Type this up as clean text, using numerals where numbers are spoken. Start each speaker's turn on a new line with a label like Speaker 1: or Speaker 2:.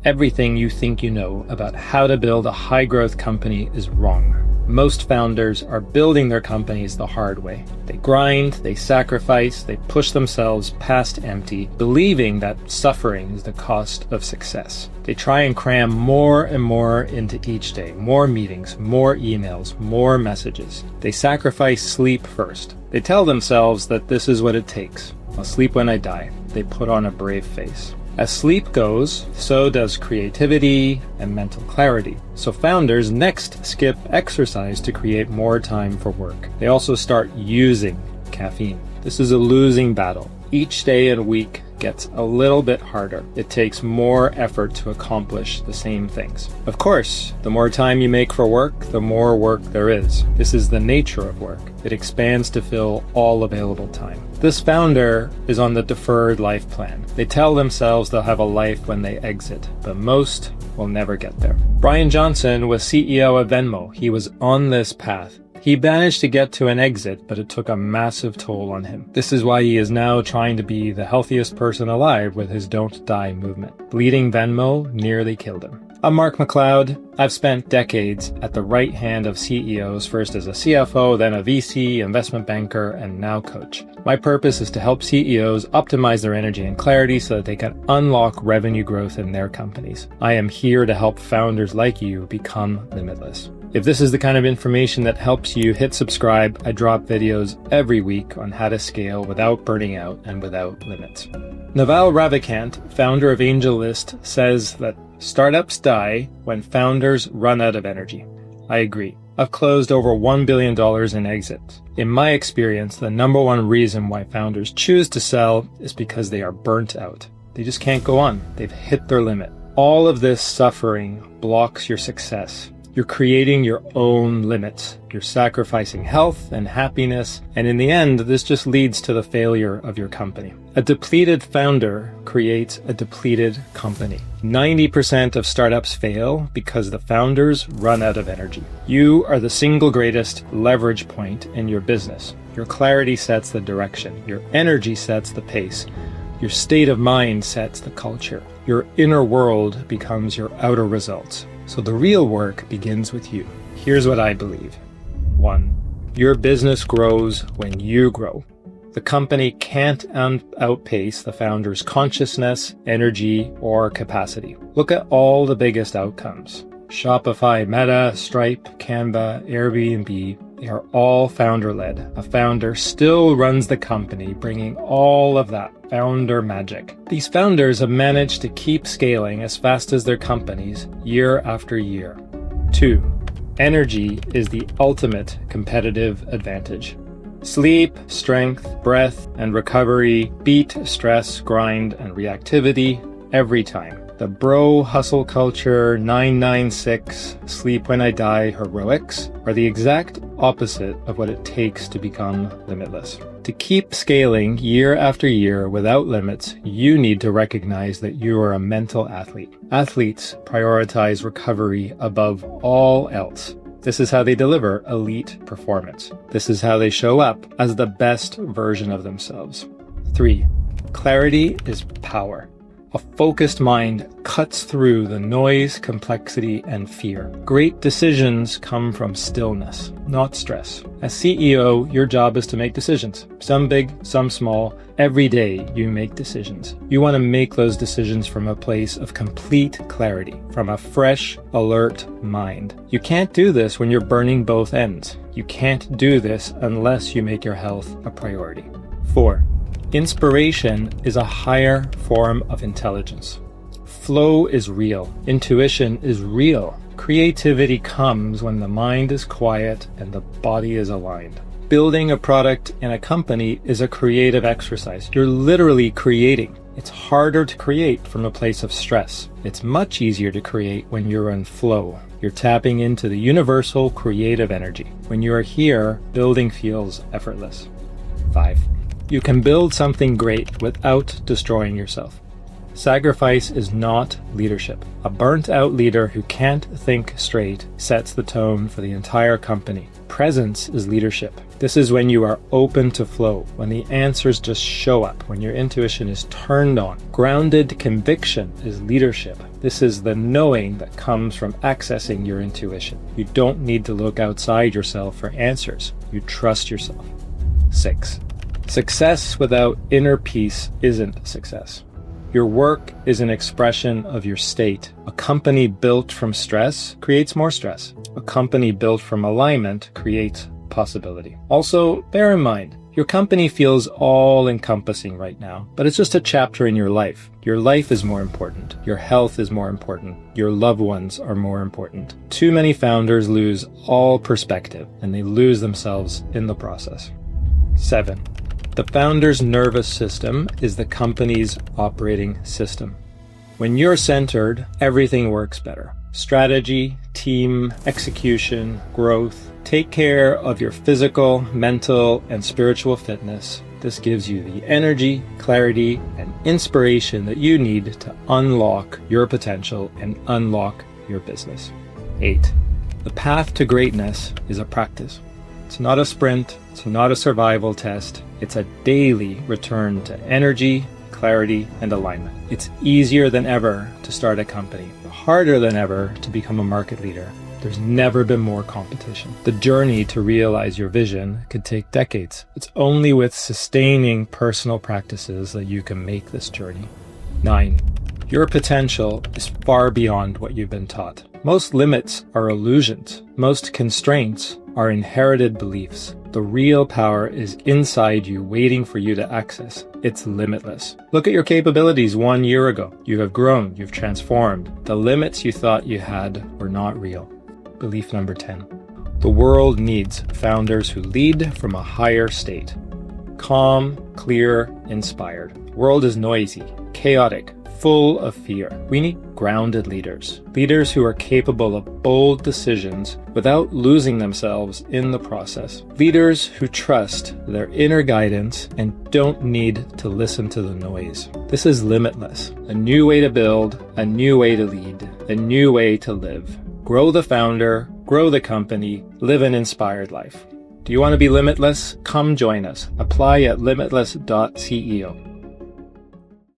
Speaker 1: Everything you think you know about how to build a high-growth company is wrong. Most founders are building their companies the hard way. They grind, they sacrifice, they push themselves past empty, believing that suffering is the cost of success. They try and cram more and more into each day, more meetings, more emails, more messages. They sacrifice sleep first. They tell themselves that this is what it takes. I'll sleep when I die. They put on a brave face. As sleep goes, so does creativity and mental clarity. So founders next skip exercise to create more time for work. They also start using caffeine. This is a losing battle. Each day and week gets a little bit harder. It takes more effort to accomplish the same things. Of course, the more time you make for work, the more work there is. This is the nature of work. It expands to fill all available time. This founder is on the deferred life plan. They tell themselves they'll have a life when they exit, but most will never get there. Brian Johnson was CEO of Venmo. He was on this path. He managed to get to an exit, but it took a massive toll on him. This is why he is now trying to be the healthiest person alive with his Don't Die movement. Bleeding Venmo nearly killed him. I'm Mark Macleod. I've spent decades at the right hand of CEOs, first as a CFO, then a VC, investment banker, and now coach. My purpose is to help CEOs optimize their energy and clarity so that they can unlock revenue growth in their companies. I am here to help founders like you become limitless. If this is the kind of information that helps you, hit subscribe. I drop videos every week on how to scale without burning out and without limits. Naval Ravikant, founder of AngelList, says that startups die when founders run out of energy. I agree. I've closed over $1 billion in exits. In my experience, the number one reason why founders choose to sell is because they are burnt out. They just can't go on. They've hit their limit. All of this suffering blocks your success. You're creating your own limits. You're sacrificing health and happiness, and in the end, this just leads to the failure of your company. A depleted founder creates a depleted company. 90% of startups fail because the founders run out of energy. You are the single greatest leverage point in your business. Your clarity sets the direction. Your energy sets the pace. Your state of mind sets the culture. Your inner world becomes your outer results. So the real work begins with you. Here's what I believe. 1. Your business grows when you grow. The company can't outpace the founder's consciousness, energy, or capacity. Look at all the biggest outcomes. Shopify, Meta, Stripe, Canva, Airbnb, they are all founder-led. A founder still runs the company, bringing all of that founder magic. These founders have managed to keep scaling as fast as their companies year after year. 2. Energy is the ultimate competitive advantage. Sleep, strength, breath, and recovery beat stress, grind, and reactivity every time. The bro hustle culture, 996, sleep when I die heroics are the exact opposite of what it takes to become limitless. To keep scaling year after year without limits, you need to recognize that you are a mental athlete. Athletes prioritize recovery above all else. This is how they deliver elite performance. This is how they show up as the best version of themselves. 3. Clarity is power. A focused mind cuts through the noise, complexity, and fear. Great decisions come from stillness, not stress. As CEO, your job is to make decisions. Some big, some small. Every day you make decisions. You want to make those decisions from a place of complete clarity, from a fresh, alert mind. You can't do this when you're burning both ends. You can't do this unless you make your health a priority. 4. Inspiration is a higher form of intelligence. Flow is real. Intuition is real. Creativity comes when the mind is quiet and the body is aligned. Building a product in a company is a creative exercise. You're literally creating. It's harder to create from a place of stress. It's much easier to create when you're in flow. You're tapping into the universal creative energy. When you are here, building feels effortless. 5. You can build something great without destroying yourself. Sacrifice is not leadership. A burnt-out leader who can't think straight sets the tone for the entire company. Presence is leadership. This is when you are open to flow, when the answers just show up, when your intuition is turned on. Grounded conviction is leadership. This is the knowing that comes from accessing your intuition. You don't need to look outside yourself for answers. You trust yourself. 6. Success without inner peace isn't success. Your work is an expression of your state. A company built from stress creates more stress. A company built from alignment creates possibility. Also, bear in mind, your company feels all-encompassing right now, but it's just a chapter in your life. Your life is more important. Your health is more important. Your loved ones are more important. Too many founders lose all perspective, and they lose themselves in the process. 7. The founder's nervous system is the company's operating system. When you're centered, everything works better. Strategy, team, execution, growth. Take care of your physical, mental, and spiritual fitness. This gives you the energy, clarity, and inspiration that you need to unlock your potential and unlock your business. 8. The path to greatness is a practice. It's not a sprint. It's not a survival test. It's a daily return to energy, clarity, and alignment. It's easier than ever to start a company, harder than ever to become a market leader. There's never been more competition. The journey to realize your vision could take decades. It's only with sustaining personal practices that you can make this journey. 9. Your potential is far beyond what you've been taught. Most limits are illusions. Most constraints are inherited beliefs. The real power is inside you, waiting for you to access. It's limitless. Look at your capabilities 1 year ago. You have grown, you've transformed. The limits you thought you had were not real. Belief number 10. The world needs founders who lead from a higher state. Calm, clear, inspired. The world is noisy, chaotic, full of fear. We need grounded leaders. Leaders who are capable of bold decisions without losing themselves in the process. Leaders who trust their inner guidance and don't need to listen to the noise. This is Limitless. A new way to build, a new way to lead, a new way to live. Grow the founder, grow the company, live an inspired life. Do you want to be limitless? Come join us. Apply at limitless.ceo.